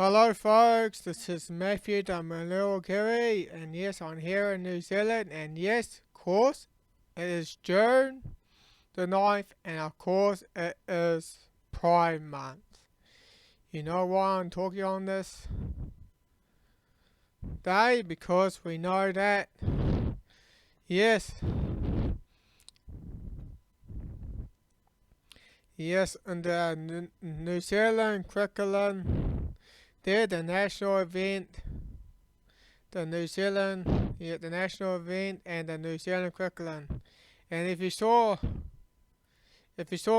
Hello folks, this is Matthew the Little Kiwi, and yes, I'm here in New Zealand, and yes, of course, it is June the 9th, and of course, it is Pride Month. You know why I'm talking on this day? Because we know that, yes, in the New Zealand curriculum, they're the national event, the national event and the New Zealand curriculum. And if you saw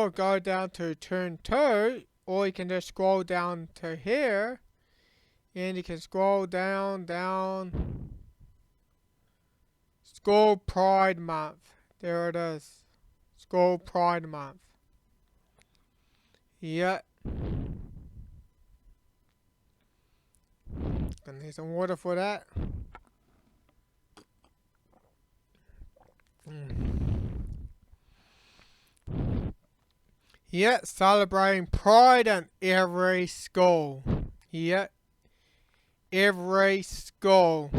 go down to turn 2, or you can just scroll down to here, and you can scroll down, School Pride Month. There it is. School Pride Month. Yep. Gonna need some water for that. Yep, celebrating Pride in every school. Yep, every school.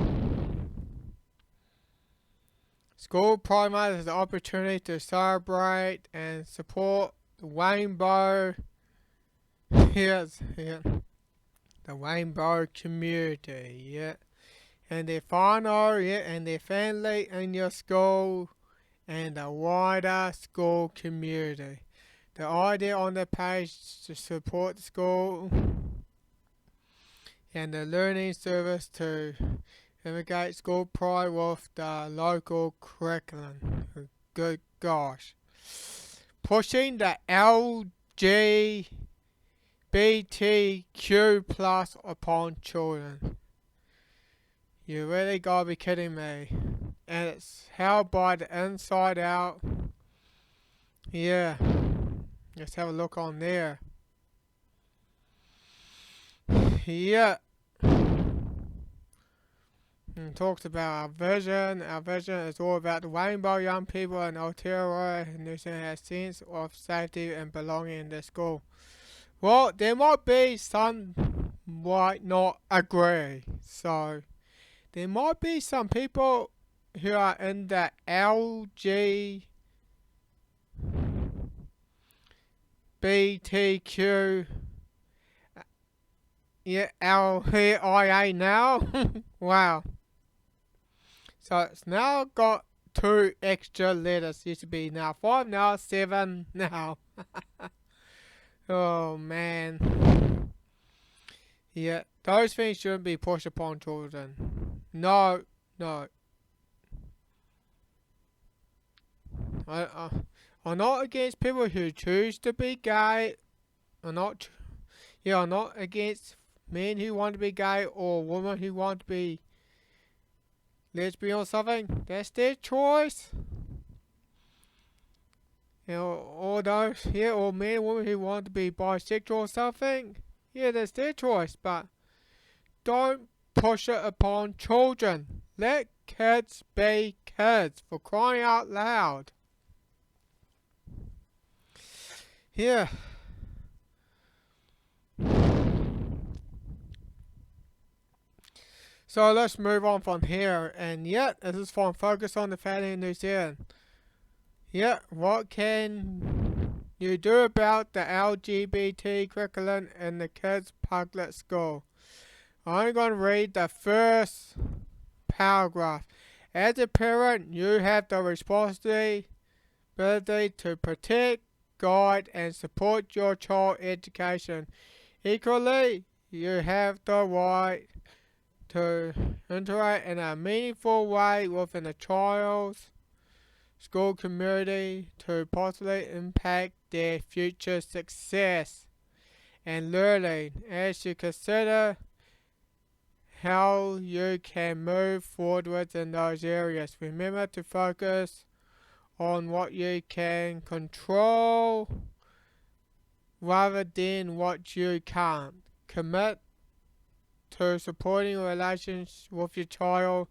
School Pride Month is an opportunity to celebrate and support the rainbow. Yes, yeah. The rainbow community, yeah. And their whānau, yeah, and their family in your school and the wider school community. The idea on the page is to support the school and the learning service to integrate school pride with the local curriculum. Good gosh. Pushing the LGBTQ plus upon children. You really gotta be kidding me. And it's held by the Inside Out. Yeah. Let's have a look on there. Yeah. And talks about our vision. Our vision is all about the rainbow young people in Aotearoa and New Zealand has a sense of safety and belonging in their school. Well, there might be some might not agree. So, there might be some people who are in the LGBTQ, LIA now. Wow. So it's now got 2 extra letters. Used to be now 5, now 7 now. Oh man. Yeah, those things shouldn't be pushed upon children. No. I'm not against people who choose to be gay. I'm not against men who want to be gay or women who want to be lesbian or something. That's their choice. Or those, or men and women who want to be bisexual or something. Yeah, that's their choice, but don't push it upon children. Let kids be kids, for crying out loud. Yeah. So let's move on from here, and this is from Focus on the Family in New Zealand. What can you do about the LGBT curriculum in the kids' public school? I'm going to read the first paragraph. As a parent, you have the responsibility to protect, guide, and support your child's education. Equally, you have the right to interact in a meaningful way within a child's school community to positively impact their future success and learning. As you consider how you can move forward in those areas, remember to focus on what you can control rather than what you can't. Commit to supporting relations with your child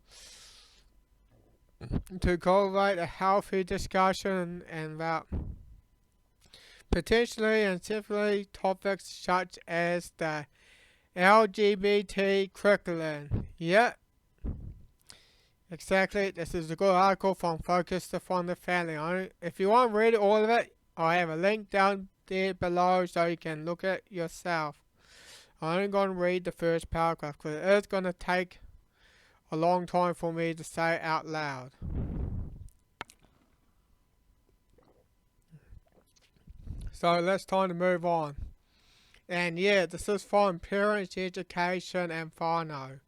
to cultivate a healthy discussion and about potentially and simply topics such as the LGBT curriculum. Yeah, exactly. This is a good article from Focus on the Family. If you want to read all of it, I have a link down there below so you can look at it yourself. I'm only going to read the first paragraph because it is going to take a long time for me to say it out loud. So let's time to move on. And yeah, this is from Parents, Education and Whānau.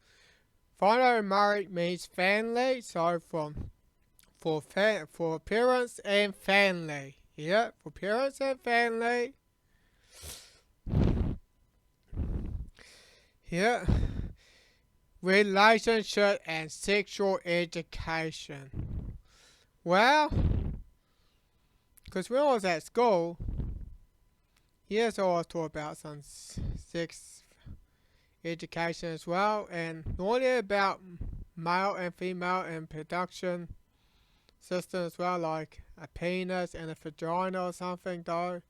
Whānau in Māori means family, so for parents and family. Yeah, for parents and family. Yeah. Relationship and sexual education. Well, because when I was at school, yes, I was taught about some sex education as well, and normally about male and female and production system as well, like a penis and a vagina or something though.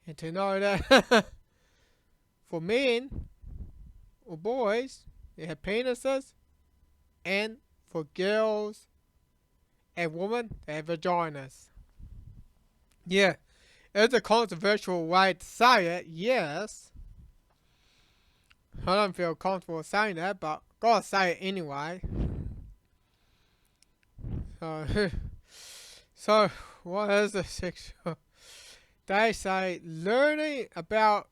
And to know that for men or boys, they have penises, and for girls and women, they have vaginas. Yeah, it's a controversial way to say it, yes. I don't feel comfortable saying that, but gotta say it anyway. So, so what is the sexual? They say learning about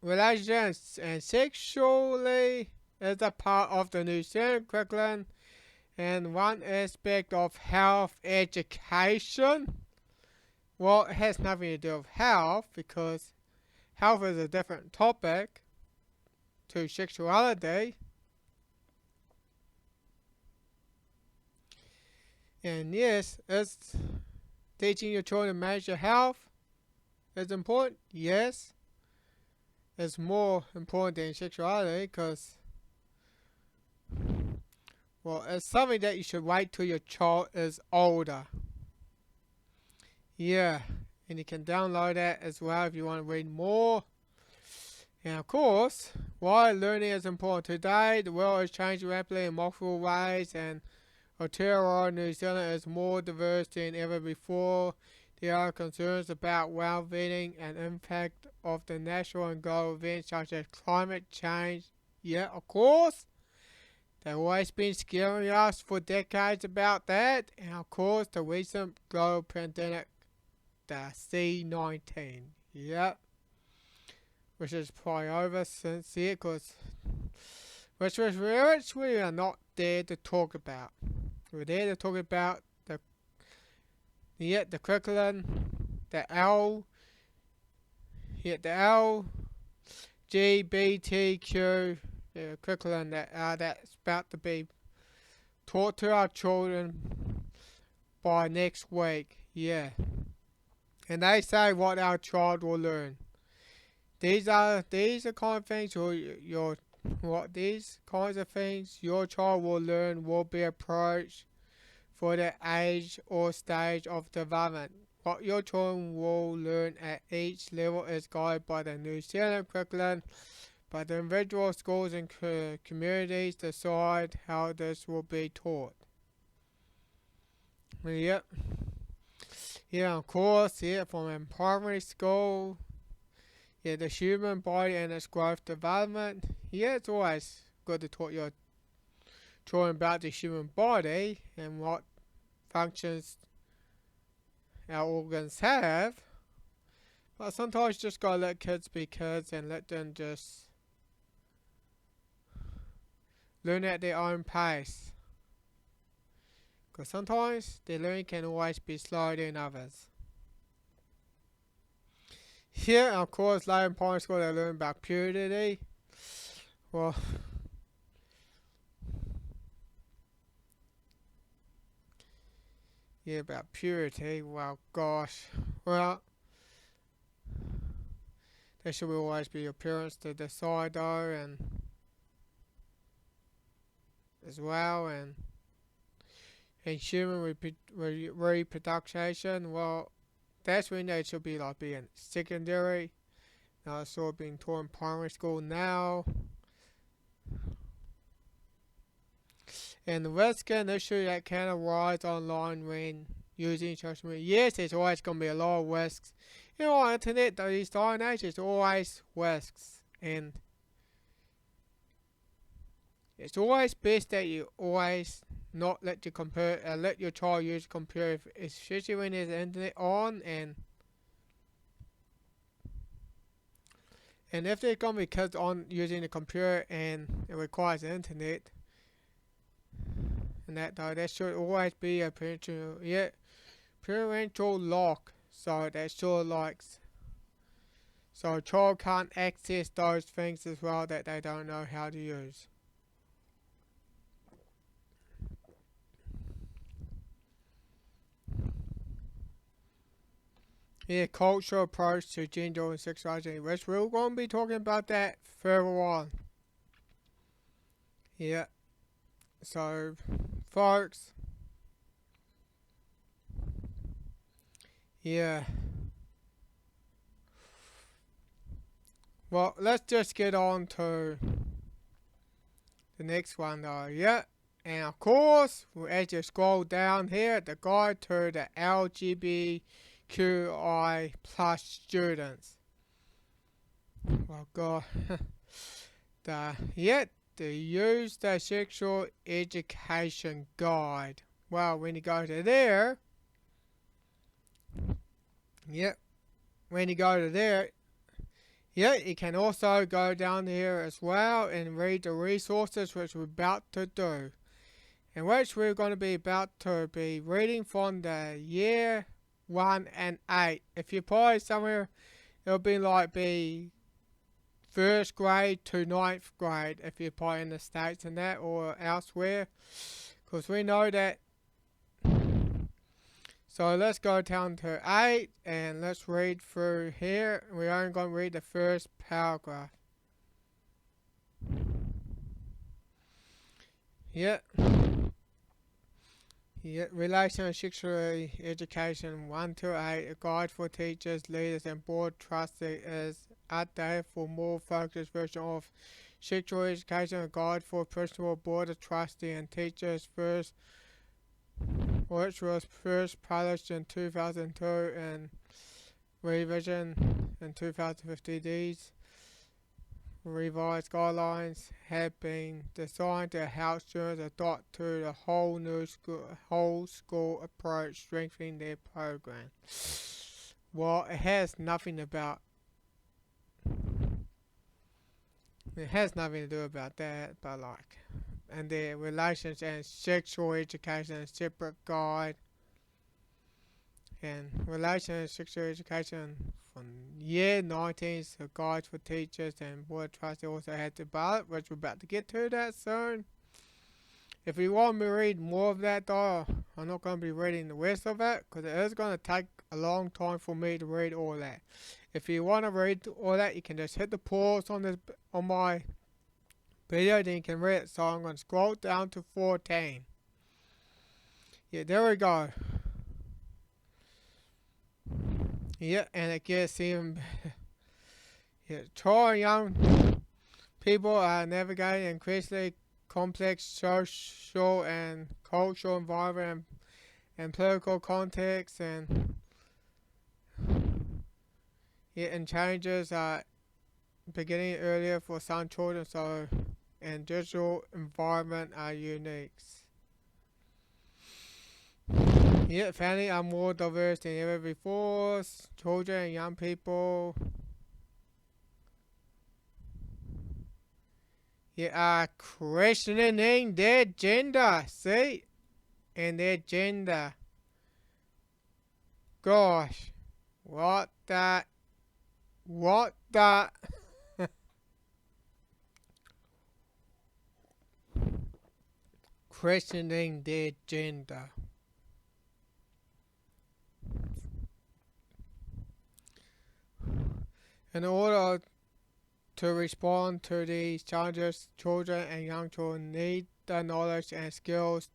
relationships and sexually is a part of the New Zealand curriculum and one aspect of health education. Well, it has nothing to do with health because health is a different topic to sexuality. And yes, it's teaching your children to manage your health is important. Yes, it's more important than sexuality because, well, it's something that you should wait till your child is older. Yeah, and you can download that as well if you want to read more. And of course, why learning is important today, the world is changing rapidly in multiple ways, and Aotearoa New Zealand is more diverse than ever before. There are concerns about well-being and impact of the national and global events such as climate change. Yeah, of course. They've always been scaring us for decades about that. And of course, the recent global pandemic, the C-19. Yep. Which is probably over since here, which we are not there to talk about. We're there to talk about the curriculum, the LGBTQ curriculum that's about to be taught to our children by next week. Yeah, and they say what our child will learn. These are kind of things these kinds of things your child will learn will be approached for the age or stage of development. What your children will learn at each level is guided by the New Zealand curriculum, but the individual schools and communities decide how this will be taught. Yep. Yeah, of course, from primary school. Yeah, the human body and its growth development. Yeah, it's always good to talk your children about the human body and what functions our organs have. But sometimes you just gotta let kids be kids and let them just learn at their own pace. Because sometimes their learning can always be slower than others. Here, of course, later in primary school, they learn about puberty. Well, yeah, about purity. Well, gosh. Well, that should always be your parents to decide, though, and as well, and human reproduction. Well, that's when they should be like being secondary. Sort of being taught in primary school now. And the risk and issue that can arise online when using social media. Yes, there's always going to be a lot of risks. You know, on the internet, these day and age, there's always risks. And it's always best that you always not let your child use a computer, especially when there's the internet on, and if there's gonna be kids on using the computer and it requires the internet, and that should always be a parental lock, so that sure likes. So a child can't access those things as well that they don't know how to use. Yeah, cultural approach to gender and sexuality, which we're going to be talking about that further on. Yeah, so folks, yeah. Well, let's just get on to the next one though, yeah. And of course, as you scroll down here, the guide to the LGBTQI plus students. Well, God, they use the sexual education guide. Well, when you go to there, when you go to there, you can also go down here as well and read the resources which we're about to do. In which we're going to be about to be reading from the year 1 and 8. If you probably somewhere, it'll be like be 1st grade to 9th grade if you're probably in the States and that or elsewhere. Because we know that. So let's go down to 8 and let's read through here. We're only going to read the first paragraph. Relation and sexual education 1 to 8, a guide for teachers, leaders, and board trustees is updated for more focused version of sexual education, a guide for principal, board of trustee, and teachers which was first published in 2002 and revision in 2015. These revised guidelines have been designed to help students adopt to the whole school approach, strengthening their program. Well, it has nothing to do about that, but and the relations and sexual education separate guide, and relations and sexual education from year 19, so guides for teachers and board trustees also had to ballot, which we're about to get to that soon. If you want me to read more of that though, I'm not going to be reading the rest of it, because it is going to take a long time for me to read all that. If you want to read all that, you can just hit the pause on my video, then you can read it. So I'm going to scroll down to 14. Yeah, there we go. Yeah, and it gets even tall young people are navigating increasingly complex social and cultural environment and political context, and changes are beginning earlier for some children, so and digital environment are unique. Family are more diverse than ever before. Children and young people are questioning their gender. See? And their gender. Gosh. What the? Questioning their gender. In order to respond to these challenges, children and young children need the knowledge and skills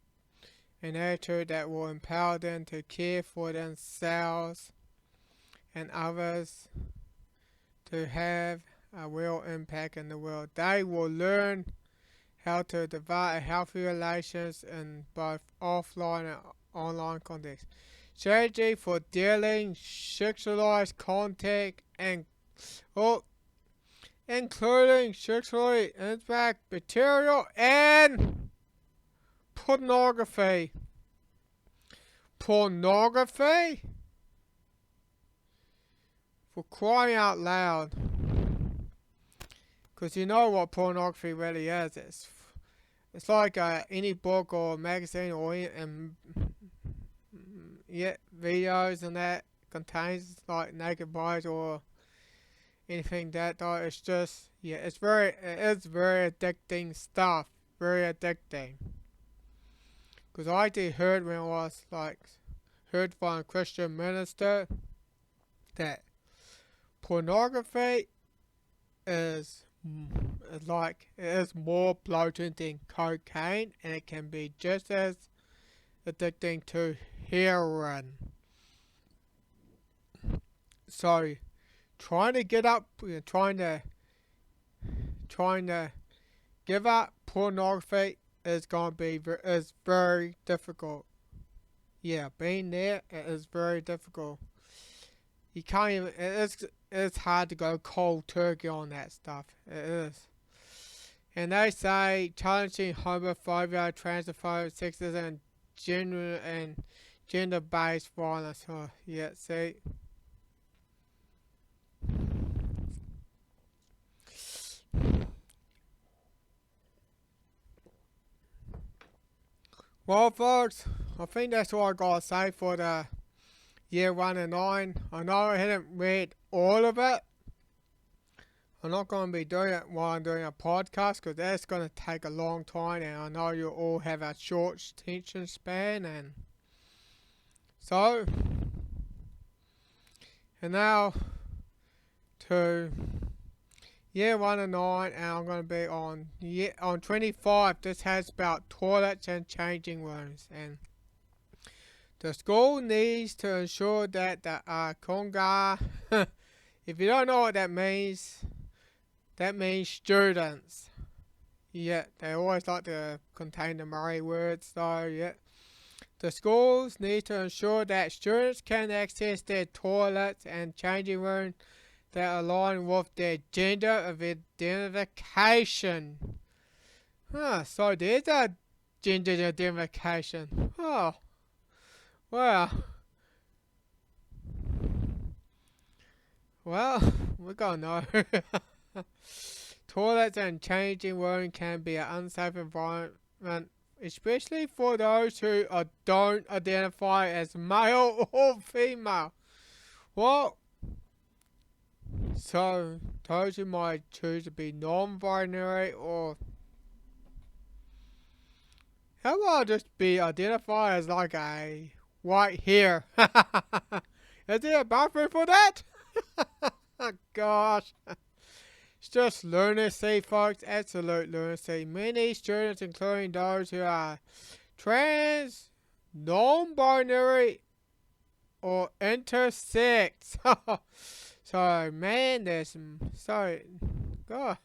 and attitude that will empower them to care for themselves and others, to have a real impact in the world. They will learn how to develop healthy relations in both offline and online context. Strategy for dealing sexualized content and including sexually impact material and pornography. Pornography? For crying out loud. Because you know what pornography really is. It's like any book or magazine or videos and that contains like naked bodies or anything that though. It's just, it is very addicting stuff. Very addicting. Because I did heard when I was heard from a Christian minister that pornography is more potent than cocaine, and it can be just as addicting to heroin. So trying to give up pornography is very difficult. Yeah, being there, it is very difficult. You can't even, it's hard to go cold turkey on that stuff. It is. And they say challenging homophobia, transphobia, sexism, and gender-based violence. Oh, yeah, see. Well, folks, I think that's all I gotta say for the year 1 and 9. I know I haven't read all of it. I'm not going to be doing it while I'm doing a podcast because that's going to take a long time, and I know you all have a short attention span, and so, and now to year 1 and 9, and I'm going to be on 25. This has about toilets and changing rooms, and the school needs to ensure that the Konga, if you don't know what that means students. Yeah, they always like to contain the Murray words, so yeah. The schools need to ensure that students can access their toilets and changing rooms that align with their gender identification. So there's a gender identification. Oh, well, we're gonna know. Toilets and changing room can be an unsafe environment, especially for those who don't identify as male or female. Well, so those who might choose to be non-binary or how about just be identified as like a white hair? Is there a bathroom for that? Gosh. It's just lunacy, folks. Absolute lunacy. Many students, including those who are trans, non-binary, or intersex. So, man, God.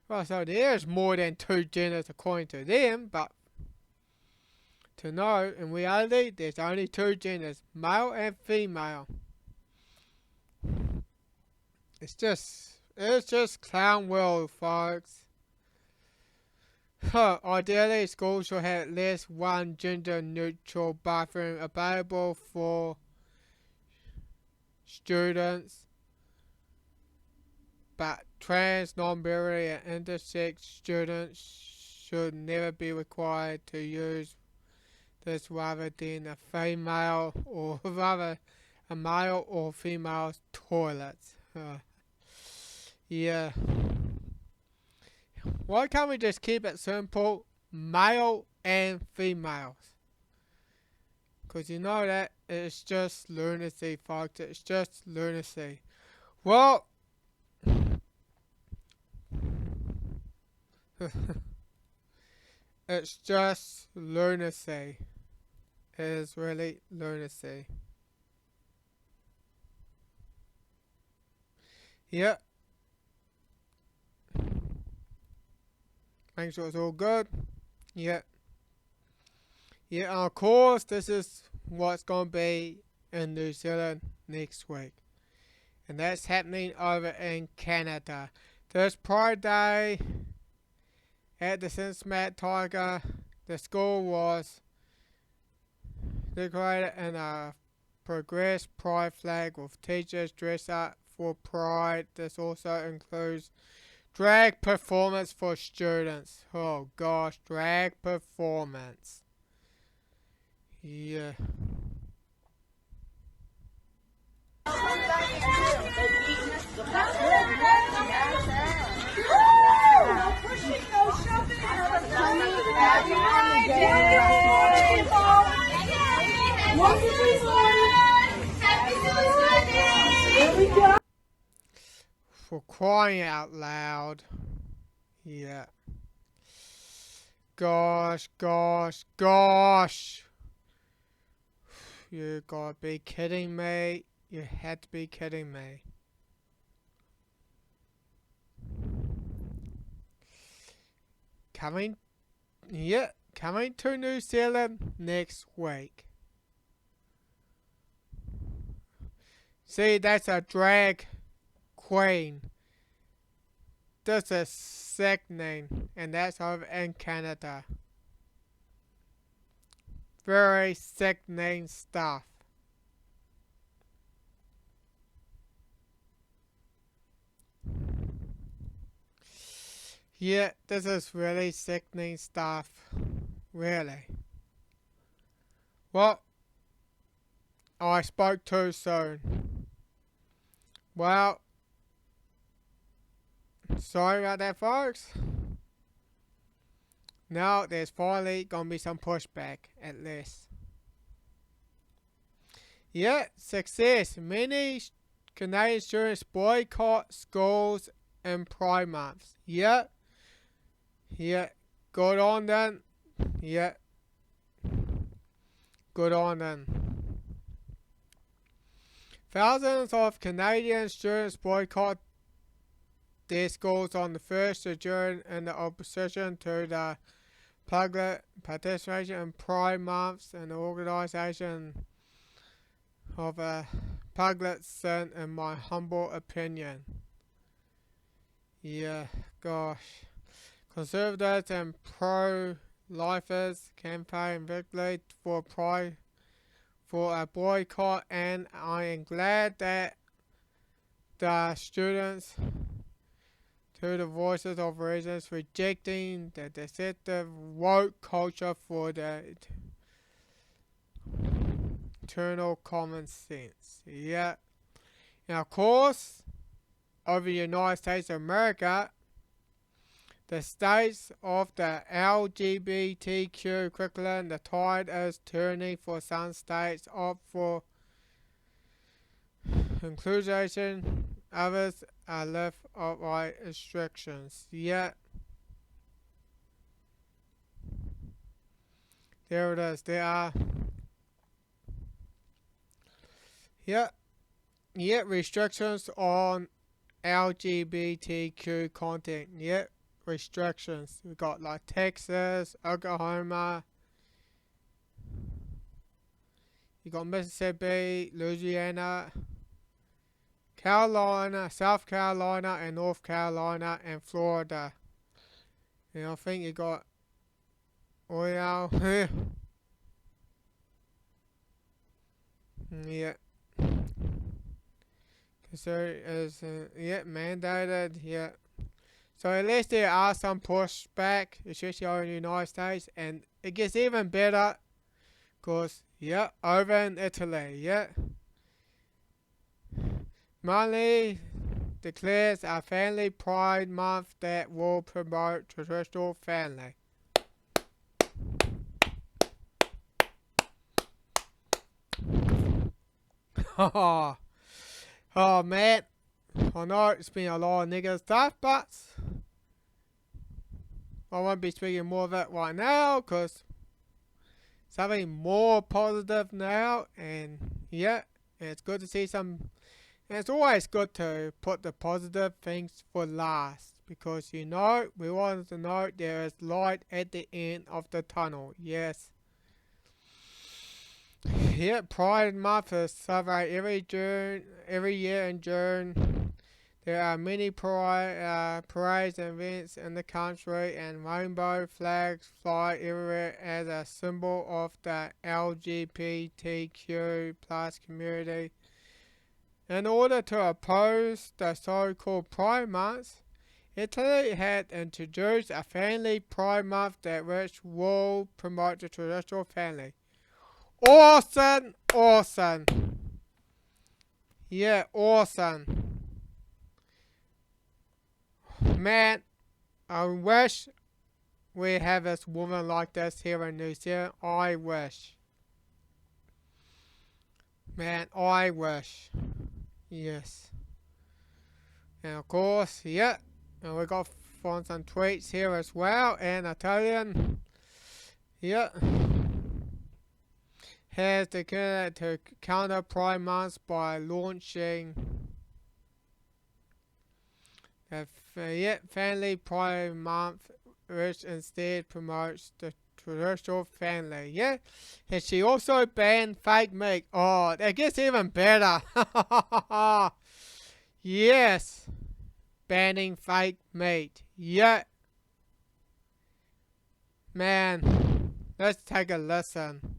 Well, so there's more than 2 genders according to them, but to know, in reality, there's only 2 genders, male and female. It's just clown world, folks. Ideally, schools should have at least one gender-neutral bathroom available for students, but trans, non-binary, and intersex students should never be required to use this rather than a female or rather a male or female toilets. Yeah. Why can't we just keep it simple? Male and females. Because you know that it's just lunacy, folks. It's just lunacy. Well, it's just lunacy. It is really lunacy. Yeah, make sure it's all good. Yeah. Yeah, and of course, this is what's going to be in New Zealand next week. And that's happening over in Canada. This Pride Day at the Cincinnati Tiger, the school was decorated in a progress pride flag with teachers dressed up for pride. This also includes drag performance for students. Oh gosh, drag performance. Yeah. For crying out loud. Yeah. Gosh. You gotta be kidding me. You had to be kidding me. Coming to New Zealand next week. See, that's a drag queen. That's a sickening, and that's over in Canada. Very sickening stuff. Yeah, this is really sickening stuff. Really. Well, I spoke too soon. Well, sorry about that, folks. Now, there's finally gonna be some pushback, at least. Yeah, success. Many Canadian students boycott schools in Pride Month. Yeah. Good on them. Yeah. Good on them. Thousands of Canadian students boycott their schools on the 1st of June in the opposition to the public participation in Pride Month and the organisation of a public sin, in my humble opinion. Yeah, gosh. Conservatives and pro-lifers campaign victory for Pride for a boycott, and I am glad that the students, to the voices of reasons, rejecting the deceptive woke culture for the eternal common sense. Yeah. And of course, over the United States of America, the states of the LGBTQ curriculum, the tide is turning for some states up for inclusion, others are left outright restrictions. Yet, there it is. There are yet restrictions on LGBTQ content. Yet restrictions. We got like Texas, Oklahoma. You got Mississippi, Louisiana, Carolina, South Carolina, and North Carolina, and Florida. And I think you got oil. Yeah. Because there is, mandated, yeah. So at least there are some pushback, especially over in the United States, and it gets even better, because, over in Italy, Mali declares a family pride month that will promote traditional family. Oh man, I know it's been a lot of negative stuff, but I won't be speaking more of it right now, because something more positive now, and it's good to see some. And it's always good to put the positive things for last, because we wanted to know there is light at the end of the tunnel. Yes. Yeah, Pride Month is celebrated every year in June. There are many parades and events in the country, and rainbow flags fly everywhere as a symbol of the LGBTQ plus community. In order to oppose the so-called Pride Month, Italy had introduced a family Pride Month that which will promote the traditional family. Awesome! Awesome! Yeah, awesome. Man, I wish we have this woman like this here in New Zealand. I wish. Man, I wish. Yes. And of course, yeah. And we got found some tweets here as well. And Italian, yeah, has declared to counter Pride Month by launching a family Pride Month, which instead promotes the traditional family. Yeah, and she also banned fake meat. Oh, that gets even better. Yes, banning fake meat. Yeah, man, let's take a listen.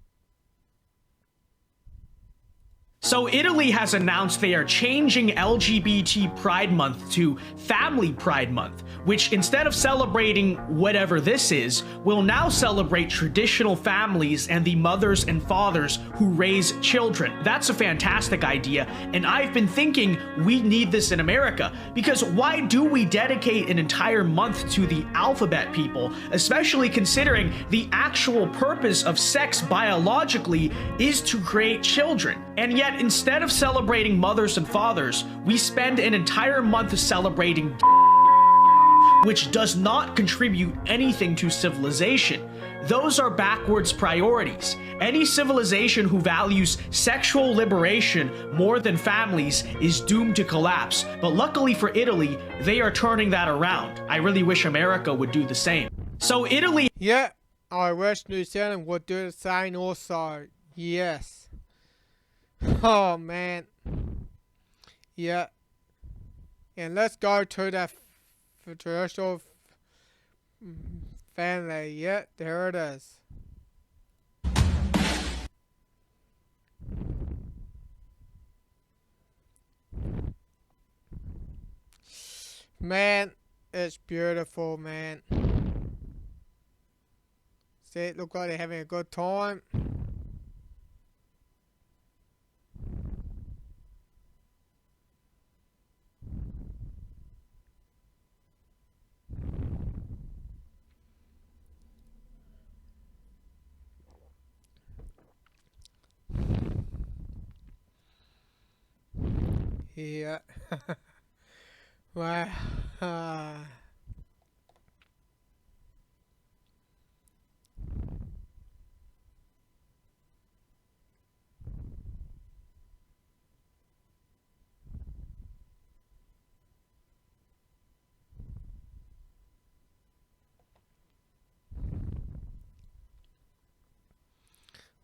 So Italy has announced they are changing LGBT Pride Month to Family Pride Month, which instead of celebrating whatever this is, will now celebrate traditional families and the mothers and fathers who raise children. That's a fantastic idea, and I've been thinking we need this in America, because why do we dedicate an entire month to the alphabet people, especially considering the actual purpose of sex biologically is to create children? And yet, instead of celebrating mothers and fathers, we spend an entire month celebrating which does not contribute anything to civilization. Those are backwards priorities. Any civilization who values sexual liberation more than families is doomed to collapse. But luckily for Italy, they are turning that around. I really wish America would do the same. So Italy... Yeah, I wish New Zealand would do the same also. Yes. Oh man. Yeah. And let's go to the traditional family. Yeah, there it is. Man, it's beautiful, man. See, it look like they're having a good time. Yeah. Wow.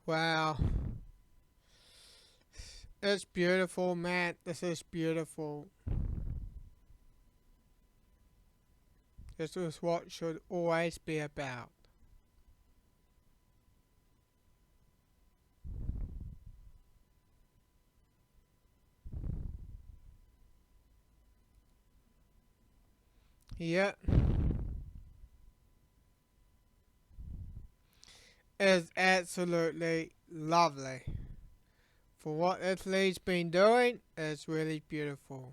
Wow. It's beautiful, man. This is beautiful. This is what should always be about. Yep. It's absolutely lovely. For what Italy's been doing, it's really beautiful.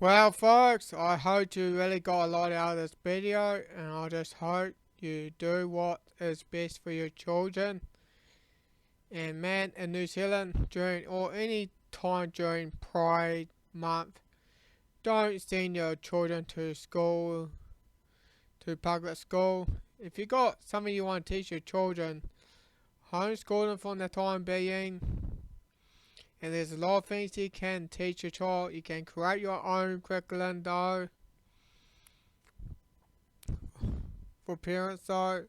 Well folks, I hope you really got a lot out of this video, and I just hope you do what is best for your children. And man, in New Zealand, during or any time during Pride Month, don't send your children to school, to public school. If you got something you want to teach your children, homeschool them for the time being. And there's a lot of things you can teach your child. You can create your own curriculum though. For parents though.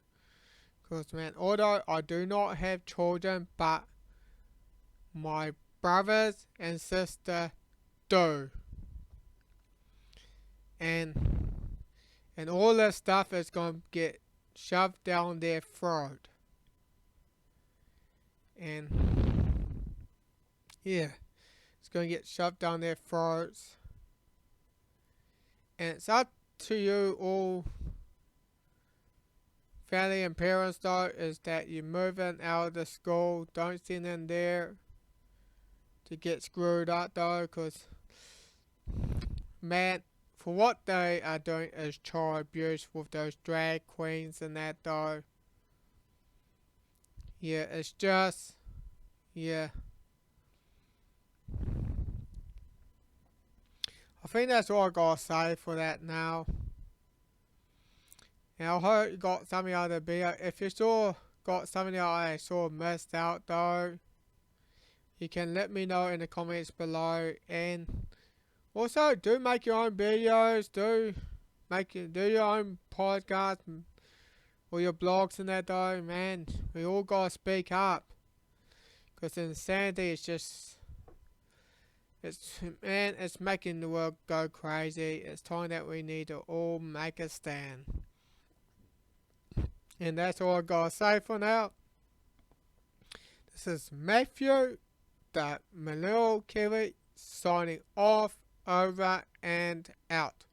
Because man, although I do not have children, but my brothers and sister do. And all this stuff is going to get shoved down their throat. And yeah, it's going to get shoved down their throats. And it's up to you all, family and parents though, is that you move in out of the school. Don't send in there to get screwed up though, because man, for what they are doing is child abuse with those drag queens and that though. Yeah, it's just, yeah. I think that's all I gotta say for that now. And I hope you got something out of the video. If you still got something that I sort of missed out though, you can let me know in the comments below. And also, do make your own videos, do your own podcast or your blogs and that though, man. We all gotta speak up. Because insanity is just, it's making the world go crazy. It's time that we need to all make a stand. And that's all I gotta say for now. This is Matthew, the Millennial Kiwi, signing off, over and out.